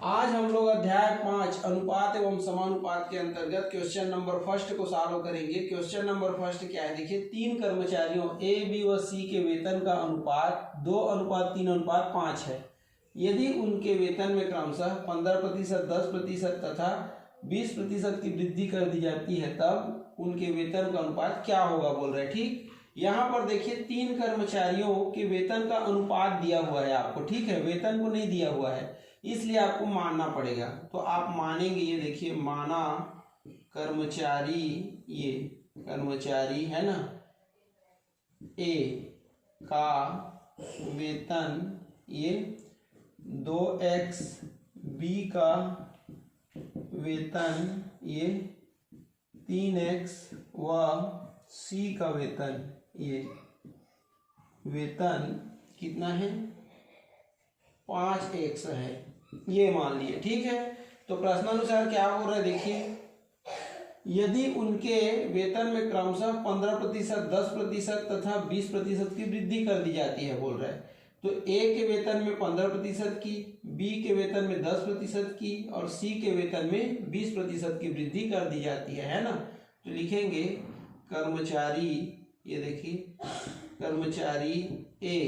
आज हम लोग अध्याय 5 अनुपात एवं समानुपात के अंतर्गत क्वेश्चन नंबर फर्स्ट को सॉल्व करेंगे। क्वेश्चन नंबर फर्स्ट क्या है, देखिए 3 कर्मचारियों ए बी व सी के वेतन का अनुपात 2:3:5 है। यदि उनके वेतन में क्रमशः 15%, 10% तथा 20% की वृद्धि कर दी जाती है तब उनके वेतन का अनुपात क्या होगा बोल रहे हैं। ठीक, यहाँ पर देखिए 3 कर्मचारियों के वेतन का अनुपात दिया हुआ है आपको, ठीक है, वेतन को नहीं दिया हुआ है, इसलिए आपको मानना पड़ेगा। तो आप मानेंगे, ये देखिए माना कर्मचारी, ये कर्मचारी है ना ए का वेतन ये 2x, बी का वेतन ये 3x व सी का वेतन ये वेतन कितना है 5x है, ये मान लिए। ठीक है, तो प्रश्नानुसार क्या हो रहा है, देखिए यदि उनके वेतन में क्रमशः 15%, 10% तथा 20% की वृद्धि कर दी जाती है बोल रहा है, तो ए के वेतन में 15% की, बी के वेतन में 10% की और सी के वेतन में 20% की वृद्धि कर दी जाती है ना। तो लिखेंगे कर्मचारी, ये देखिए कर्मचारी ए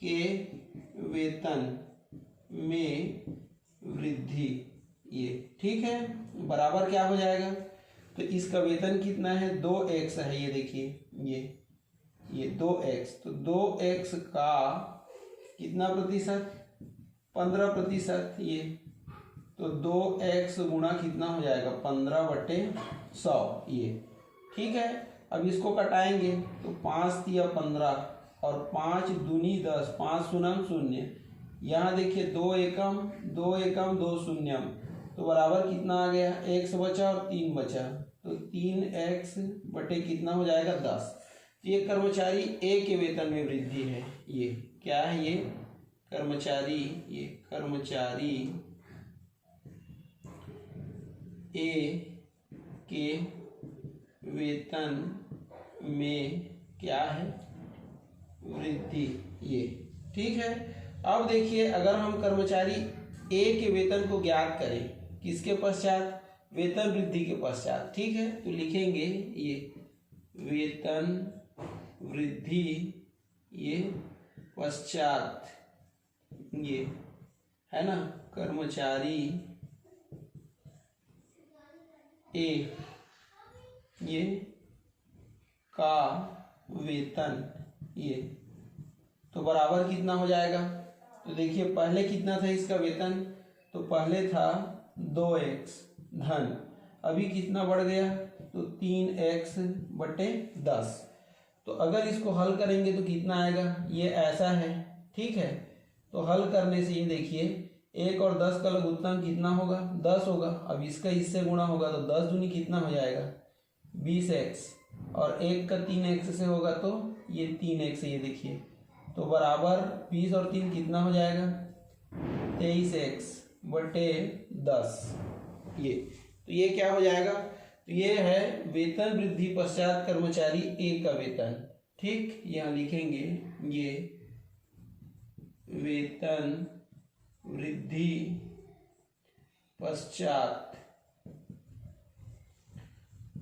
के वेतन में वृद्धि, ये ठीक है, बराबर क्या हो जाएगा, तो इसका वेतन कितना है 2x है, ये देखिए ये 2x, तो 2x का कितना प्रतिशत 15%, ये तो 2x गुणा कितना हो जाएगा 15/100, ये ठीक है। अब इसको कटाएंगे तो 5 तिया 15 और 5 दूनी 10, 5 शून्य 0, यहाँ देखिए 2 एकम 2 एकम 2 शून्यम, तो बराबर कितना आ गया, x बचा और 3 बचा, तो 3x बटे कितना हो जाएगा 10। तो ये कर्मचारी ए के वेतन में वृद्धि है, ये क्या है, ये कर्मचारी ए के वेतन में क्या है वृद्धि, ये ठीक है। अब देखिए अगर हम कर्मचारी ए के वेतन को ज्ञात करें किसके पश्चात, वेतन वृद्धि के पश्चात, ठीक है, तो लिखेंगे ये वेतन वृद्धि ये पश्चात, ये है ना कर्मचारी ए ये का वेतन, ये तो बराबर कितना हो जाएगा, तो देखिए पहले कितना था इसका वेतन, तो पहले था 2x धन, अभी कितना बढ़ गया तो 3x बटे 10। तो अगर इसको हल करेंगे तो कितना आएगा, ये ऐसा है, ठीक है, तो हल करने से ये देखिए 1 और 10 का लघुत्तम कितना होगा 10 होगा, अब इसका इससे गुणा होगा तो 10 दूनी कितना हो जाएगा 20x, और 1 का 3x से होगा तो ये 3x, ये देखिए, तो बराबर 20 और 3 कितना हो जाएगा 23x बटे 10, ये तो ये क्या हो जाएगा, तो ये है वेतन वृद्धि पश्चात कर्मचारी ए का वेतन। ठीक, यहाँ लिखेंगे ये वेतन वृद्धि पश्चात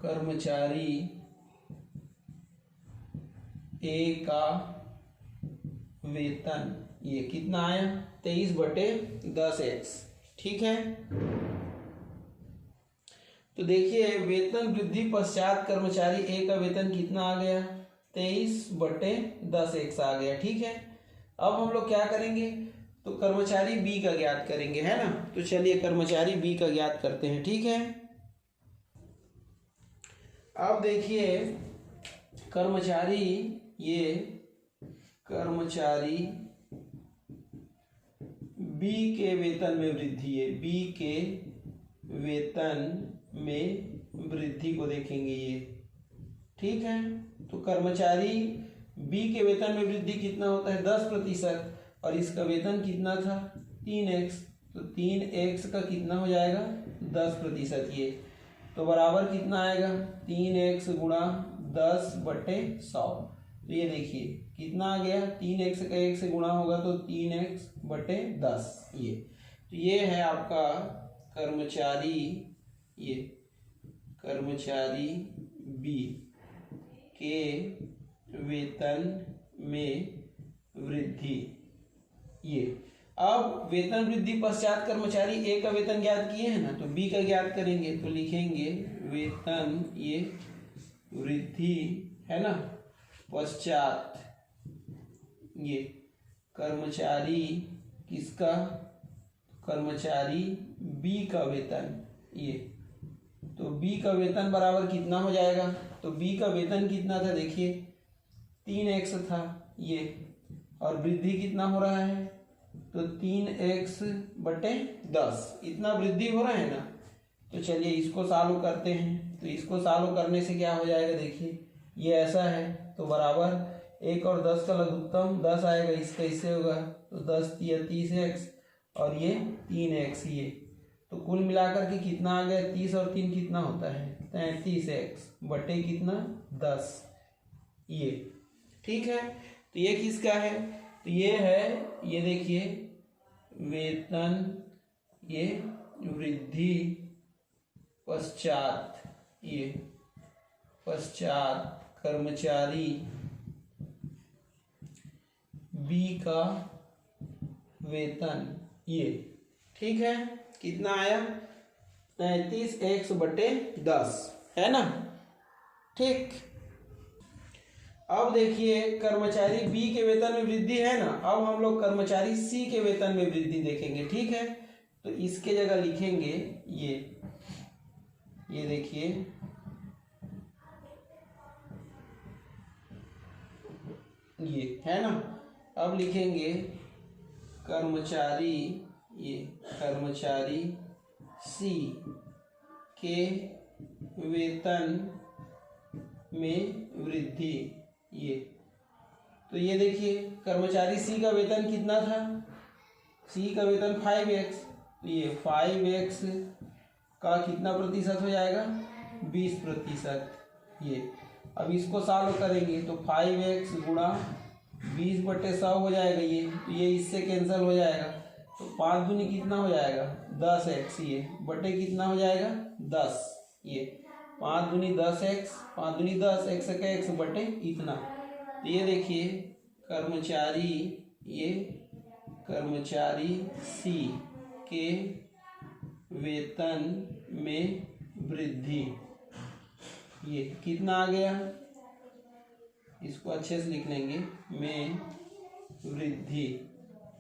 कर्मचारी ए का वेतन, ये कितना आया 23/10x, ठीक है। तो देखिए वेतन वृद्धि पश्चात कर्मचारी ए का वेतन कितना आ गया 23/10x आ गया, ठीक है। अब हम लोग क्या करेंगे, तो कर्मचारी बी का ज्ञात करेंगे, है ना, तो चलिए कर्मचारी बी का ज्ञात करते हैं, ठीक है। अब देखिए कर्मचारी बी के वेतन में वृद्धि है, बी के वेतन में वृद्धि को देखेंगे ये, ठीक है। तो कर्मचारी बी के वेतन में वृद्धि कितना होता है 10%, और इसका वेतन कितना था 3x, तो 3x का कितना हो जाएगा 10%, ये तो बराबर कितना आएगा 3x गुणा 10/100, तो ये देखिए कितना आ गया 3x का 1 से गुणा होगा तो 3x/10, ये तो ये है आपका कर्मचारी, ये कर्मचारी बी के वेतन में वृद्धि। ये अब वेतन वृद्धि पश्चात कर्मचारी ए का वेतन ज्ञात किए हैं ना, तो बी का ज्ञात करेंगे। तो लिखेंगे वेतन ये वृद्धि है ना पश्चात ये कर्मचारी किसका, कर्मचारी बी का वेतन, ये तो बी का वेतन बराबर कितना हो जाएगा, तो बी का वेतन कितना था देखिए 3x था ये, और वृद्धि कितना हो रहा है, तो 3x बटे 10 इतना वृद्धि हो रहा है ना। तो चलिए इसको सॉल्व करते हैं। तो इसको सॉल्व करने से क्या हो जाएगा देखिए, ये ऐसा है तो बराबर 1 और 10 का लघुत्तम 10 आएगा, इसका इससे होगा तो 10 या 30x और ये 3x, ये तो कुल मिलाकर के कितना आ गया, 30 और 3 कितना होता है 33x बटे कितना 10, ये ठीक है। तो ये किसका है, तो ये है, ये देखिए वेतन ये वृद्धि पश्चात, ये पश्चात कर्मचारी बी का वेतन, ये ठीक है। कितना आया 33x बटे 10 है ना, ठीक। अब देखिए कर्मचारी बी के वेतन में वृद्धि है ना, अब हम लोग कर्मचारी सी के वेतन में वृद्धि देखेंगे, ठीक है। तो इसके जगह लिखेंगे ये देखिए ये है ना। अब लिखेंगे कर्मचारी, ये कर्मचारी सी के वेतन में वृद्धि, ये तो ये देखिए कर्मचारी सी का वेतन कितना था, सी का वेतन 5x, तो ये 5x का कितना प्रतिशत हो जाएगा 20%, ये अब इसको सॉल्व करेंगे तो 5x गुणा 20 बटे 100 हो जाएगा, ये तो ये इससे कैंसिल हो जाएगा, तो 5 दूनी कितना हो जाएगा 10x, ये बटे कितना हो जाएगा 10, ये 5 दूनी 10x, 5 दूनी 10, x का x बटे इतना। तो ये देखिए कर्मचारी, ये कर्मचारी सी के वेतन में वृद्धि, ये कितना आ गया, इसको अच्छे से लिख लेंगे, में वृद्धि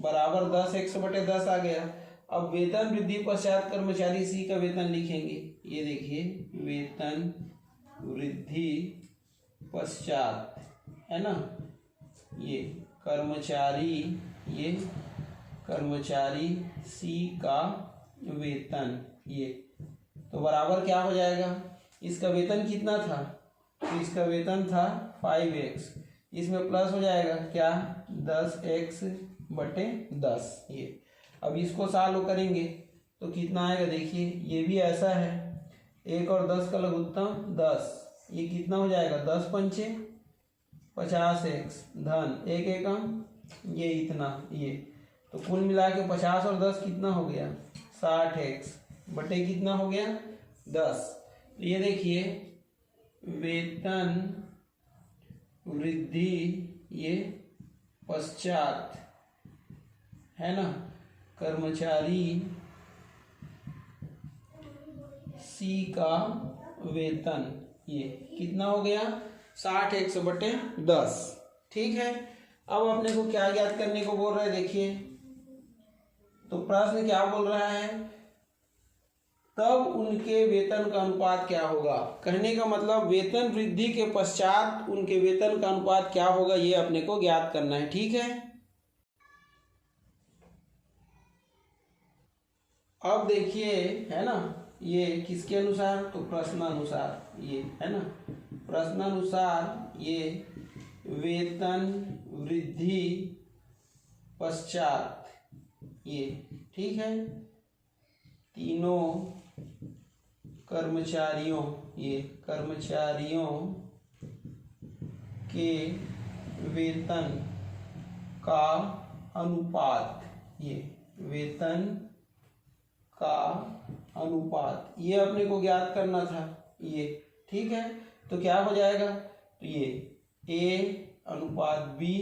बराबर 10x बटे 10 आ गया। अब वेतन वृद्धि पश्चात कर्मचारी सी का वेतन लिखेंगे, ये देखिए वेतन वृद्धि पश्चात है ना, ये कर्मचारी, ये कर्मचारी सी का वेतन, ये तो बराबर क्या हो जाएगा, इसका वेतन कितना था, तो इसका वेतन था 5x, इसमें प्लस हो जाएगा क्या 10x बटे 10, ये अब इसको सॉल्व करेंगे तो कितना आएगा देखिए, ये भी ऐसा है 1 और 10 का लघुत्तम 10, ये कितना हो जाएगा 10 पंचे 50x धन 1 एकम, ये इतना, ये तो कुल मिला के 50 और 10 कितना हो गया 60x बटे कितना हो गया 10। तो ये देखिए वेतन वृद्धि ये पश्चात है ना कर्मचारी सी का वेतन, ये कितना हो गया 60x बटे 10, ठीक है। अब अपने को क्या ज्ञात करने को बोल रहा है देखिए, तो प्रश्न क्या बोल रहा है, तब उनके वेतन का अनुपात क्या होगा, कहने का मतलब वेतन वृद्धि के पश्चात उनके वेतन का अनुपात क्या होगा, ये अपने को ज्ञात करना है, ठीक है। अब देखिए है ना, ये किसके अनुसार, तो प्रश्नानुसार, ये है ना प्रश्नानुसार ये वेतन वृद्धि पश्चात, ये ठीक है तीनों कर्मचारियों, ये कर्मचारियों के वेतन का अनुपात, ये वेतन का अनुपात, ये अपने को ज्ञात करना था ये, ठीक है। तो क्या हो जाएगा, तो ये ए अनुपात बी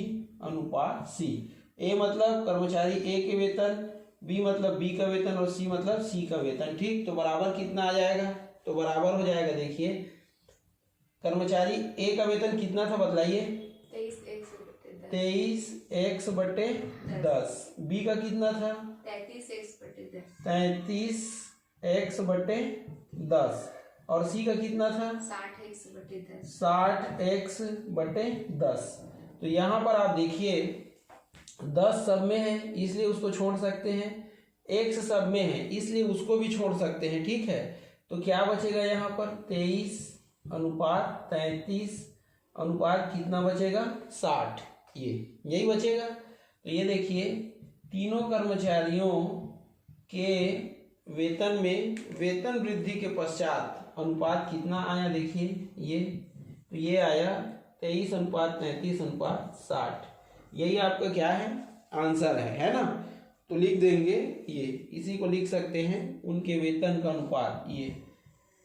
अनुपात सी। ए मतलब कर्मचारी ए के वेतन, बी मतलब बी का वेतन और सी मतलब सी का वेतन, ठीक। तो बराबर कितना आ जाएगा, तो बराबर हो जाएगा, देखिए कर्मचारी ए का वेतन कितना था बतलाइए, 23x/10। बी का कितना था, 33x/10 और सी का कितना था, 60x/10। तो यहाँ पर आप देखिए 10 सब में है इसलिए उसको छोड़ सकते हैं, x सब में है इसलिए उसको भी छोड़ सकते हैं, ठीक है। तो क्या बचेगा यहाँ पर, 23:33 अनुपात कितना बचेगा, 60, ये यही बचेगा। तो ये देखिए तीनों कर्मचारियों के वेतन में वेतन वृद्धि के पश्चात अनुपात कितना आया, देखिए ये, तो ये आया 23:33:60। यही आपका क्या है, आंसर है ना। तो लिख देंगे ये, इसी को लिख सकते हैं, उनके वेतन का अनुपात, ये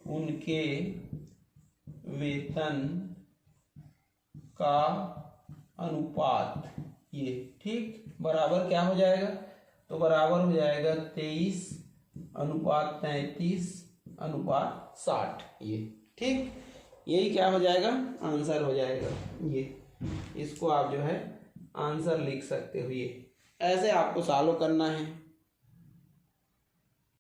उनके वेतन का अनुपात, ये ठीक, बराबर क्या हो जाएगा, तो बराबर हो जाएगा 23:33:60, ये ठीक। यही क्या हो जाएगा, आंसर हो जाएगा। ये इसको आप जो है आंसर लिख सकते हो, ये ऐसे आपको सॉल्व करना है।